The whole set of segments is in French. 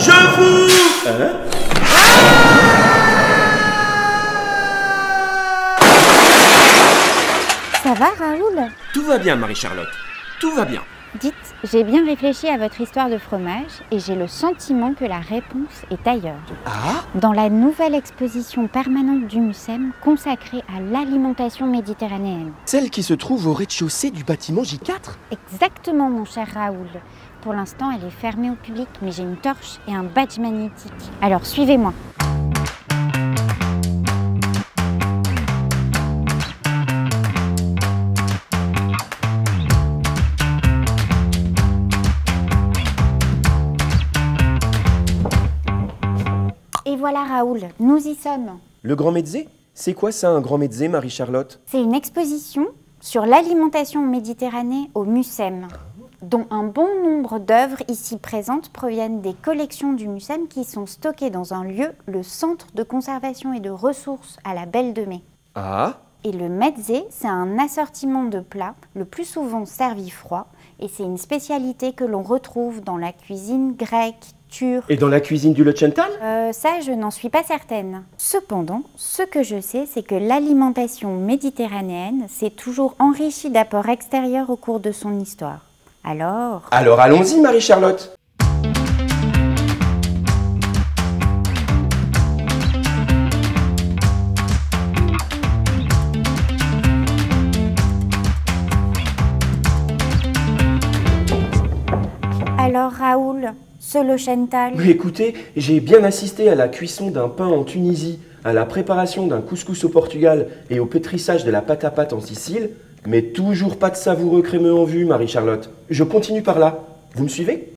Je vous... Ça va, Raoul? Tout va bien, Marie-Charlotte. Tout va bien. Dites, j'ai bien réfléchi à votre histoire de fromage et j'ai le sentiment que la réponse est ailleurs. Ah? Dans la nouvelle exposition permanente du MUSEM consacrée à l'alimentation méditerranéenne. Celle qui se trouve au rez-de-chaussée du bâtiment J4? Exactement, mon cher Raoul. Pour l'instant, elle est fermée au public, mais j'ai une torche et un badge magnétique. Alors, suivez-moi. Et voilà, Raoul, nous y sommes. Le Grand Mezzé? C'est quoi ça, un Grand Mezzé, Marie-Charlotte? C'est une exposition sur l'alimentation méditerranée au MUSEM, dont un bon nombre d'œuvres ici présentes proviennent des collections du MUSEM qui sont stockées dans un lieu, le Centre de conservation et de ressources à la Belle de Mai. Ah? Et le mezzé, c'est un assortiment de plats, le plus souvent servi froid, et c'est une spécialité que l'on retrouve dans la cuisine grecque, turque. Et dans la cuisine du Lochental? Ça, je n'en suis pas certaine. Cependant, ce que je sais, c'est que l'alimentation méditerranéenne s'est toujours enrichie d'apports extérieurs au cours de son histoire. Alors allons-y, Marie-Charlotte. Alors Raoul, ce Lochental... Mais écoutez, j'ai bien assisté à la cuisson d'un pain en Tunisie, à la préparation d'un couscous au Portugal et au pétrissage de la pâte à pâte en Sicile, mais toujours pas de savoureux crémeux en vue, Marie-Charlotte. Je continue par là. Vous me suivez?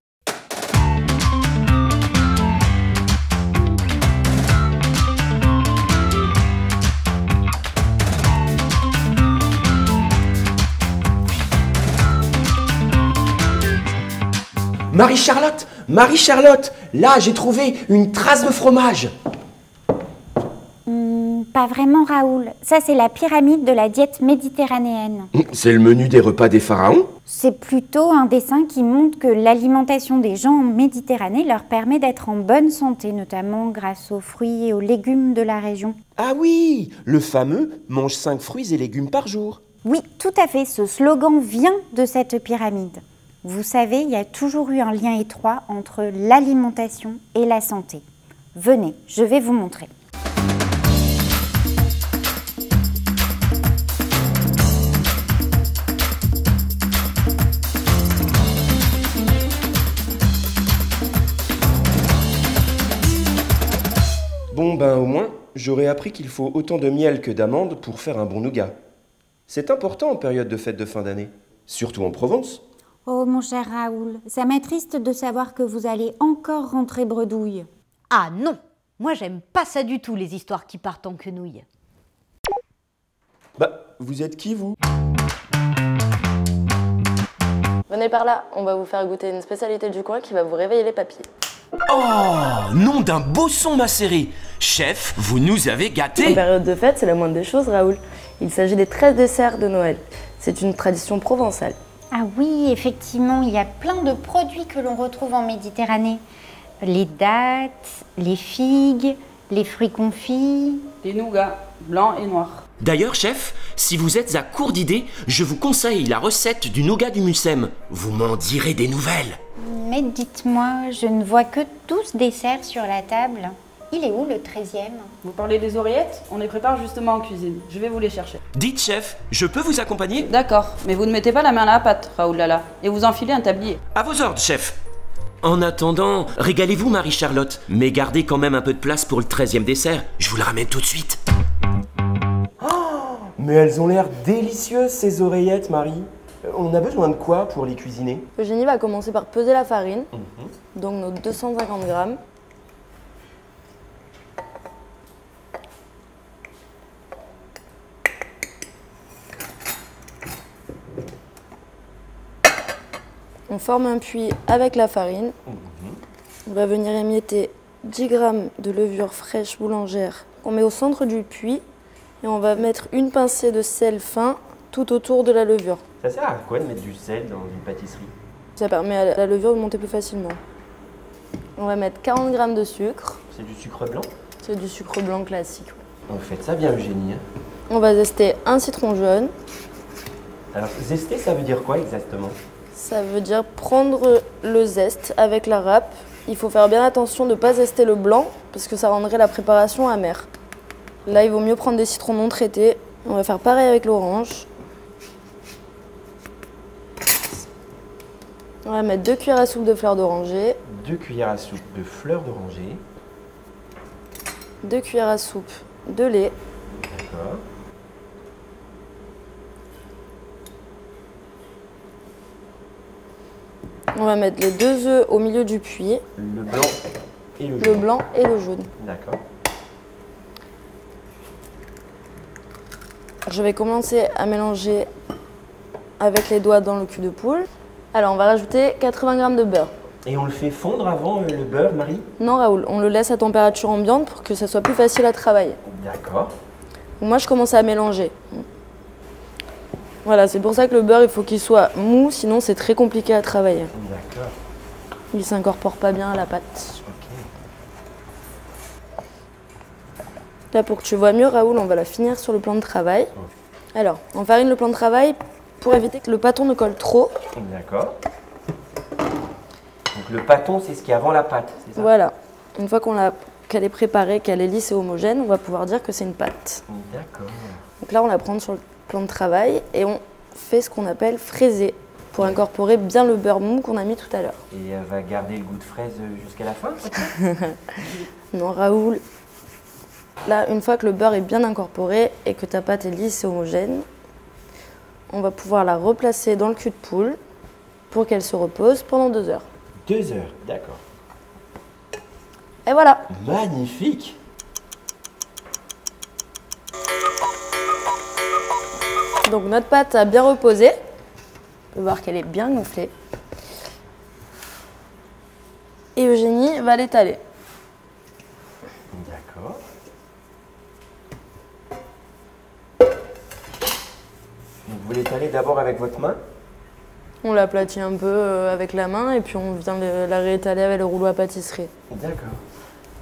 Marie-Charlotte! Marie-Charlotte! Là, j'ai trouvé une trace de fromage! Pas vraiment, Raoul. Ça, c'est la pyramide de la diète méditerranéenne. C'est le menu des repas des pharaons? C'est plutôt un dessin qui montre que l'alimentation des gens en Méditerranée leur permet d'être en bonne santé, notamment grâce aux fruits et aux légumes de la région. Ah oui! Le fameux « mange 5 fruits et légumes par jour ». Oui, tout à fait. Ce slogan vient de cette pyramide. Vous savez, il y a toujours eu un lien étroit entre l'alimentation et la santé. Venez, je vais vous montrer. Bon ben au moins, j'aurais appris qu'il faut autant de miel que d'amandes pour faire un bon nougat. C'est important en période de fête de fin d'année, surtout en Provence. Oh mon cher Raoul, ça m'attriste de savoir que vous allez encore rentrer bredouille. Ah non, moi j'aime pas ça du tout, les histoires qui partent en quenouille. Bah, vous êtes qui vous? Venez par là, on va vous faire goûter une spécialité du coin qui va vous réveiller les papilles. Oh, nom d'un beau son macéré. Chef, vous nous avez En gâtés. période de fête, c'est la moindre des choses, Raoul. Il s'agit des 13 desserts de Noël. C'est une tradition provençale. Ah oui, effectivement, il y a plein de produits que l'on retrouve en Méditerranée. Les dattes, les figues, les fruits confits. Les nougats, blancs et noirs. D'ailleurs, chef, si vous êtes à court d'idées, je vous conseille la recette du nougat du MUSEM. Vous m'en direz des nouvelles. Mais dites-moi, je ne vois que 12 desserts sur la table. Il est où le 13e? Vous parlez des oreillettes? On les prépare justement en cuisine. Je vais vous les chercher. Dites, chef, je peux vous accompagner? D'accord, mais vous ne mettez pas la main à la pâte, Raoul Lala, et vous enfilez un tablier. À vos ordres, chef. En attendant, régalez-vous, Marie-Charlotte, mais gardez quand même un peu de place pour le 13e dessert. Je vous le ramène tout de suite. Mais elles ont l'air délicieuses ces oreillettes, Marie. On a besoin de quoi pour les cuisiner? Eugénie va commencer par peser la farine, donc nos 250 grammes. On forme un puits avec la farine. On va venir émietter 10 grammes de levure fraîche boulangère qu'on met au centre du puits et on va mettre une pincée de sel fin tout autour de la levure. Ça sert à quoi de mettre du sel dans une pâtisserie? Ça permet à la levure de monter plus facilement. On va mettre 40 g de sucre. C'est du sucre blanc? C'est du sucre blanc classique. On fait ça bien, Eugénie. Hein. On va zester un citron jaune. Alors, zester, ça veut dire quoi exactement? Ça veut dire prendre le zeste avec la râpe. Il faut faire bien attention de ne pas zester le blanc parce que ça rendrait la préparation amère. Là, il vaut mieux prendre des citrons non traités. On va faire pareil avec l'orange. On va mettre 2 cuillères à soupe de fleurs d'oranger. 2 cuillères à soupe de fleurs d'oranger. 2 cuillères à soupe de lait. D'accord. On va mettre les 2 œufs au milieu du puits. Le blanc et le Le jaune. blanc et le jaune. D'accord. Je vais commencer à mélanger avec les doigts dans le cul de poule. Alors, on va rajouter 80 g de beurre. Et on le fait fondre avant le beurre, Marie? Non, Raoul, on le laisse à température ambiante pour que ça soit plus facile à travailler. D'accord. Donc moi, je commence à mélanger. Voilà, c'est pour ça que le beurre, il faut qu'il soit mou, sinon c'est très compliqué à travailler. D'accord. Il s'incorpore pas bien à la pâte. Ok. Là, pour que tu vois mieux, Raoul, on va la finir sur le plan de travail. Alors, on farine le plan de travail pour éviter que le pâton ne colle trop. D'accord. Donc le pâton, c'est ce qui est avant la pâte, c'est ça? Voilà. Une fois qu'elle est préparée, qu'elle est lisse et homogène, on va pouvoir dire que c'est une pâte. D'accord. Donc là, on la prend sur le plan de travail et on fait ce qu'on appelle fraiser pour incorporer bien le beurre mou qu'on a mis tout à l'heure. Et elle va garder le goût de fraise jusqu'à la fin? Non, Raoul. Là, une fois que le beurre est bien incorporé et que ta pâte est lisse et homogène, on va pouvoir la replacer dans le cul de poule pour qu'elle se repose pendant 2 heures. 2 heures, d'accord. Et voilà. Magnifique! Donc notre pâte a bien reposé. On peut voir qu'elle est bien gonflée. Et Eugénie va l'étaler. D'accord. Donc vous l'étalez d'abord avec votre main? On l'aplatit un peu avec la main et puis on vient la réétaler avec le rouleau à pâtisserie. D'accord.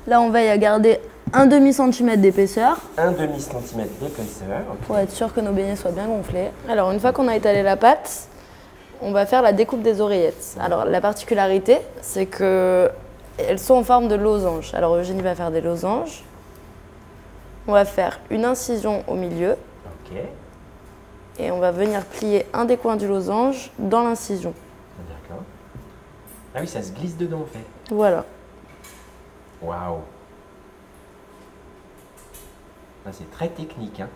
Là, on veille à garder un demi-centimètre d'épaisseur Un demi-centimètre d'épaisseur. Ok. pour être sûr que nos beignets soient bien gonflés. Alors, une fois qu'on a étalé la pâte, on va faire la découpe des oreillettes. Alors, la particularité, c'est que elles sont en forme de losange. Alors, Eugénie va faire des losanges. On va faire une incision au milieu Ok. et on va venir plier un des coins du losange dans l'incision. D'accord. Ah oui, ça se glisse dedans en fait. Voilà. Waouh. Ah, c'est très technique, hein.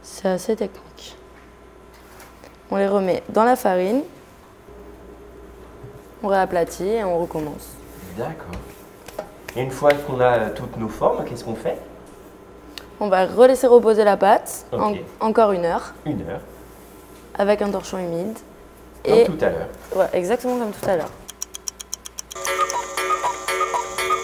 C'est assez technique. On les remet dans la farine, on réaplatit et on recommence. D'accord. Et une fois qu'on a toutes nos formes, qu'est-ce qu'on fait? On va relaisser reposer la pâte Ok. encore 1 heure 1 heure. avec un torchon humide. Comme tout à l'heure. Ouais, exactement comme tout à l'heure.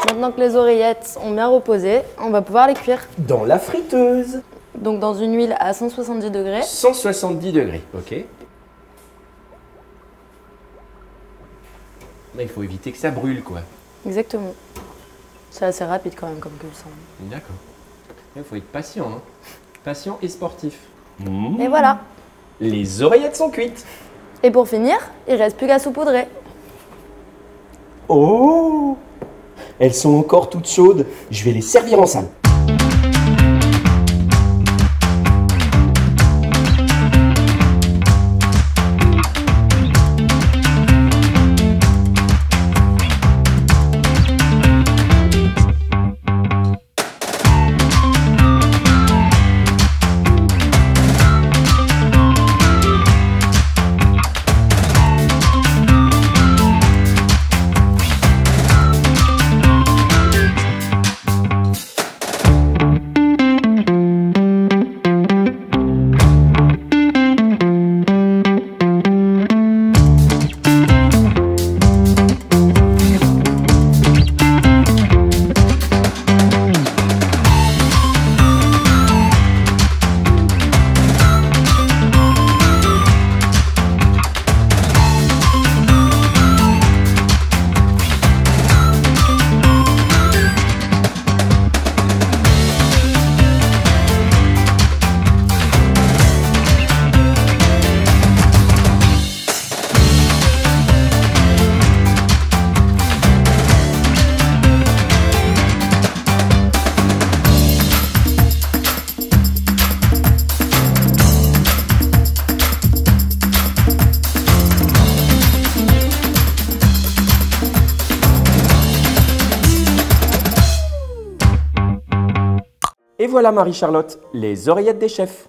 Maintenant que les oreillettes ont bien reposé, on va pouvoir les cuire. Dans la friteuse. Donc dans une huile à 170 degrés. 170 degrés, ok. Mais il faut éviter que ça brûle, quoi. Exactement. C'est assez rapide quand même comme cuisson. D'accord. Il faut être patient, hein. Patient et sportif. Et voilà. Les oreillettes sont cuites. Et pour finir, il reste plus qu'à saupoudrer. Oh! Elles sont encore toutes chaudes. Je vais les servir en salle. Et voilà, Marie-Charlotte, les oreillettes des chefs.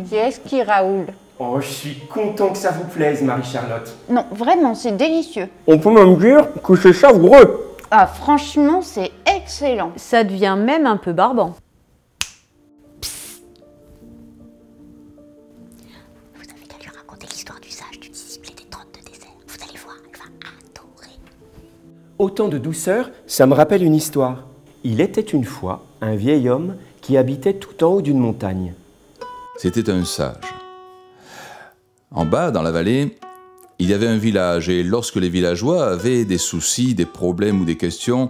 Qu'est-ce qui Raoul? Oh, je suis content que ça vous plaise, Marie-Charlotte. Non, vraiment, c'est délicieux. On peut même dire que c'est savoureux. Ah, franchement, c'est excellent. Ça devient même un peu barbant. Vous avez qu'à lui raconter l'histoire du sage, du disciple et des 32 desserts. Vous allez voir, elle va adorer. Autant de douceur, ça me rappelle une histoire. Il était une fois un vieil homme qui habitait tout en haut d'une montagne. C'était un sage. En bas, dans la vallée, il y avait un village et lorsque les villageois avaient des soucis, des problèmes ou des questions,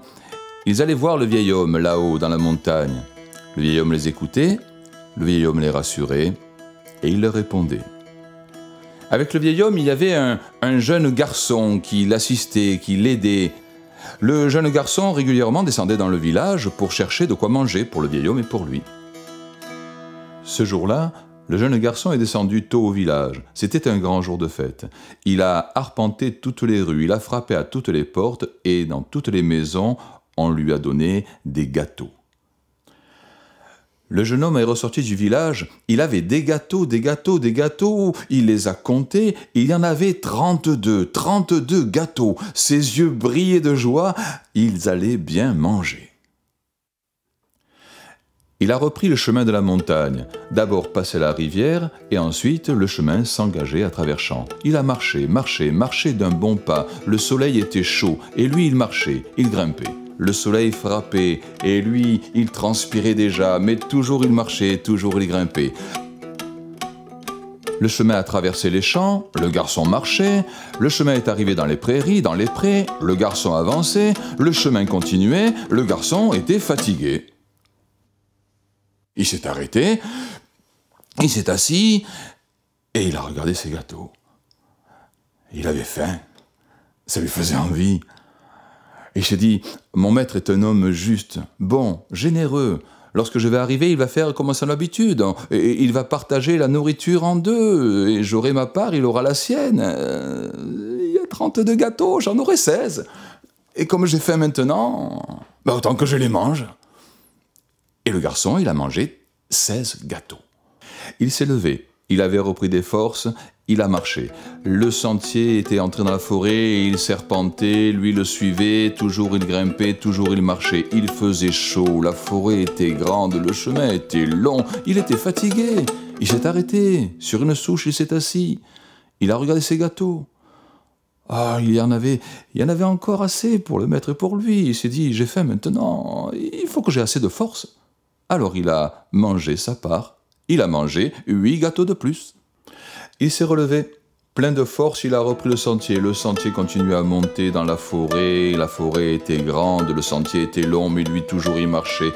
ils allaient voir le vieil homme là-haut dans la montagne. Le vieil homme les écoutait, le vieil homme les rassurait et il leur répondait. Avec le vieil homme, il y avait un jeune garçon qui l'assistait, qui l'aidait. Le jeune garçon régulièrement descendait dans le village pour chercher de quoi manger pour le vieil homme et pour lui. Ce jour-là, le jeune garçon est descendu tôt au village. C'était un grand jour de fête. Il a arpenté toutes les rues, il a frappé à toutes les portes et dans toutes les maisons, on lui a donné des gâteaux. Le jeune homme est ressorti du village, il avait des gâteaux, des gâteaux, des gâteaux, il les a comptés, il y en avait 32 gâteaux. Ses yeux brillaient de joie, ils allaient bien manger. Il a repris le chemin de la montagne, d'abord passé la rivière et ensuite le chemin s'engageait à travers champs. Il a marché d'un bon pas, le soleil était chaud et lui il marchait, il grimpait. Le soleil frappait et lui il transpirait déjà, mais toujours il marchait, toujours il grimpait. Le chemin a traversé les champs, le garçon marchait, le chemin est arrivé dans les prairies, dans les prés, le garçon avançait, le chemin continuait, le garçon était fatigué. Il s'est arrêté, il s'est assis et il a regardé ses gâteaux. Il avait faim, ça lui faisait envie. Et il s'est dit, mon maître est un homme juste, bon, généreux. Lorsque je vais arriver, il va faire comme à son habitude. Et il va partager la nourriture en deux. Et j'aurai ma part, il aura la sienne. Il y a 32 gâteaux, j'en aurai 16. Et comme j'ai faim maintenant, autant que je les mange. Et le garçon, il a mangé 16 gâteaux. Il s'est levé, il avait repris des forces, il a marché. Le sentier était entré dans la forêt et il serpentait, lui le suivait, toujours il grimpait, toujours il marchait. Il faisait chaud, la forêt était grande, le chemin était long, il était fatigué. Il s'est arrêté, sur une souche il s'est assis. Il a regardé ses gâteaux. Ah, il y en avait encore assez pour le maître et pour lui. Il s'est dit, j'ai faim maintenant, il faut que j'ai assez de force. Alors il a mangé sa part, il a mangé 8 gâteaux de plus. Il s'est relevé, plein de force, il a repris le sentier continuait à monter dans la forêt était grande, le sentier était long, mais lui toujours il marchait,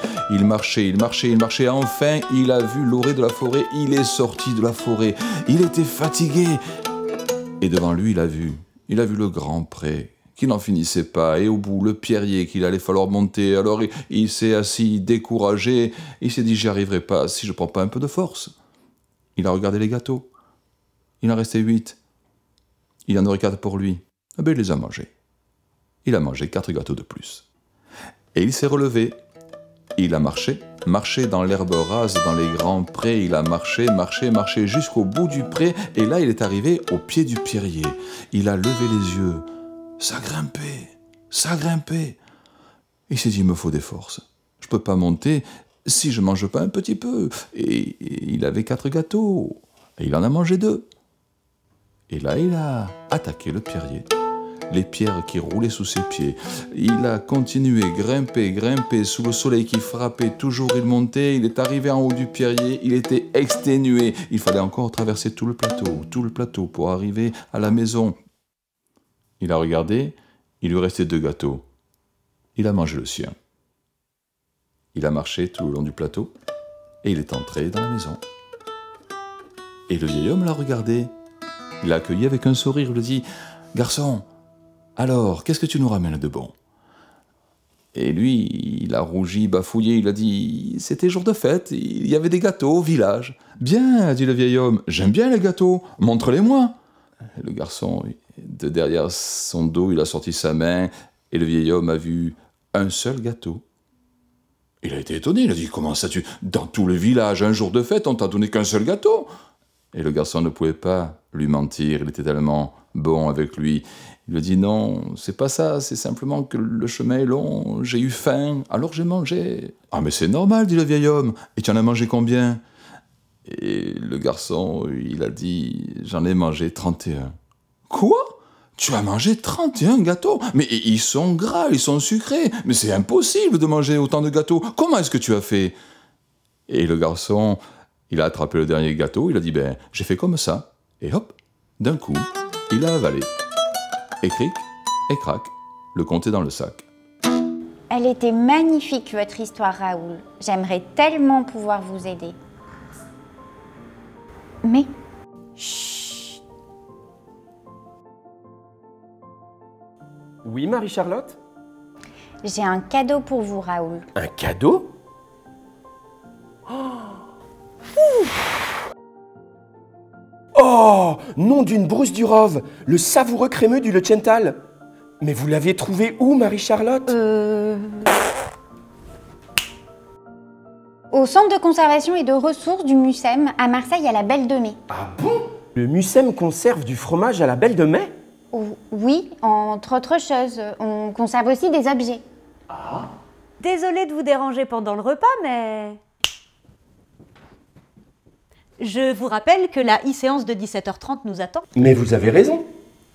enfin il a vu l'orée de la forêt, il est sorti de la forêt, il était fatigué, et devant lui il a vu le grand pré, qui n'en finissait pas, et au bout, le pierrier qu'il allait falloir monter. Alors il s'est assis, découragé, il s'est dit, j'y arriverai pas si je prends pas un peu de force. Il a regardé les gâteaux. Il en restait 8. Il en aurait 4 pour lui. Eh bien, il les a mangés. Il a mangé 4 gâteaux de plus. Et il s'est relevé. Il a marché dans l'herbe rase, dans les grands prés. Il a marché jusqu'au bout du pré. Et là, il est arrivé au pied du pierrier. Il a levé les yeux. Ça grimpait. Il s'est dit, il me faut des forces. Je peux pas monter si je mange pas un petit peu. Et il avait 4 gâteaux. Et il en a mangé 2. Et là, il a attaqué le pierrier. Les pierres qui roulaient sous ses pieds. Il a continué, grimpé sous le soleil qui frappait. Toujours il montait, il est arrivé en haut du pierrier. Il était exténué. Il fallait encore traverser tout le plateau pour arriver à la maison. Il a regardé, il lui restait 2 gâteaux. Il a mangé le sien. Il a marché tout le long du plateau et il est entré dans la maison. Et le vieil homme l'a regardé. Il l'a accueilli avec un sourire, il lui dit « Garçon, alors, qu'est-ce que tu nous ramènes de bon ?» Et lui, il a rougi, bafouillé, il a dit « C'était jour de fête, il y avait des gâteaux au village. »« Bien, a dit le vieil homme, j'aime bien les gâteaux, montre-les-moi. » Le garçon, de derrière son dos, il a sorti sa main, Et le vieil homme a vu un seul gâteau. Il a été étonné, il a dit « Comment ça, dans tout le village, un jour de fête, on t'a donné qu'un seul gâteau ?» Et le garçon ne pouvait pas lui mentir, il était tellement bon avec lui. Il lui a dit « Non, c'est pas ça, c'est simplement que le chemin est long, j'ai eu faim, alors j'ai mangé. »« Ah mais c'est normal, dit le vieil homme, et tu en as mangé combien ?» Et le garçon, il a dit « J'en ai mangé 31. »« Quoi ? Tu as mangé 31 gâteaux? Mais ils sont gras, ils sont sucrés. Mais c'est impossible de manger autant de gâteaux. Comment est-ce que tu as fait ?» Et le garçon, il a attrapé le dernier gâteau, il a dit « Ben, j'ai fait comme ça. » Et hop, d'un coup, il a avalé. Et cric, et crac, le compte est dans le sac. Elle était magnifique, votre histoire, Raoul. J'aimerais tellement pouvoir vous aider. Mais... Chut. Oui, Marie-Charlotte? J'ai un cadeau pour vous, Raoul. Un cadeau? Oh, nom d'une brousse du Rove, le savoureux crémeux du Le Tchental. Mais vous l'avez trouvé où, Marie-Charlotte? Au centre de conservation et de ressources du Mucem, à Marseille, à la Belle de Mai. Ah bon? Le Mucem conserve du fromage à la Belle de Mai? Oui, entre autres choses. On conserve aussi des objets. Ah. Désolée de vous déranger pendant le repas, mais... Je vous rappelle que la e-séance de 17h30 nous attend. Mais vous avez raison.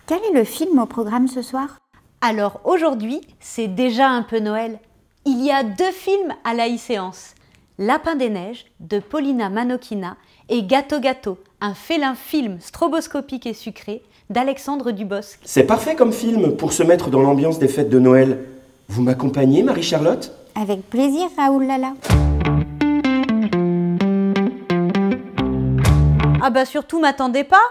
Quel est le film au programme ce soir? Alors aujourd'hui, c'est déjà un peu Noël. Il y a 2 films à la e-séance. Lapin des Neiges de Paulina Manokina et Gâteau Gâteau, un félin film stroboscopique et sucré d'Alexandre Dubosc. C'est parfait comme film pour se mettre dans l'ambiance des fêtes de Noël. Vous m'accompagnez, Marie-Charlotte? Avec plaisir, Raoul Lala. Ah bah surtout m'attendez pas.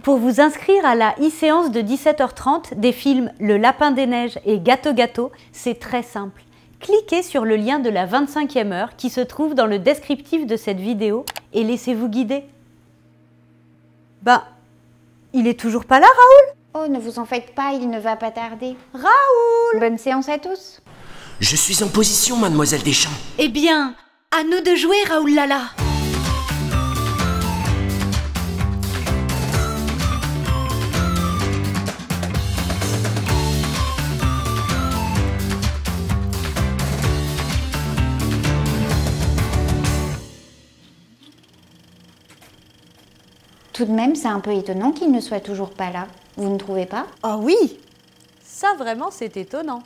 Pour vous inscrire à la e-séance de 17h30 des films Le Lapin des Neiges et Gâteau Gâteau, c'est très simple. Cliquez sur le lien de la 25e heure qui se trouve dans le descriptif de cette vidéo et laissez-vous guider. Bah, il est toujours pas là, Raoul? Oh, ne vous en faites pas, il ne va pas tarder. Raoul! Bonne séance à tous. Je suis en position, mademoiselle Deschamps. Eh bien, à nous de jouer, Raoul Lala. Tout de même, c'est un peu étonnant qu'il ne soit toujours pas là. Vous ne trouvez pas? Oh oui! Ça vraiment, c'est étonnant.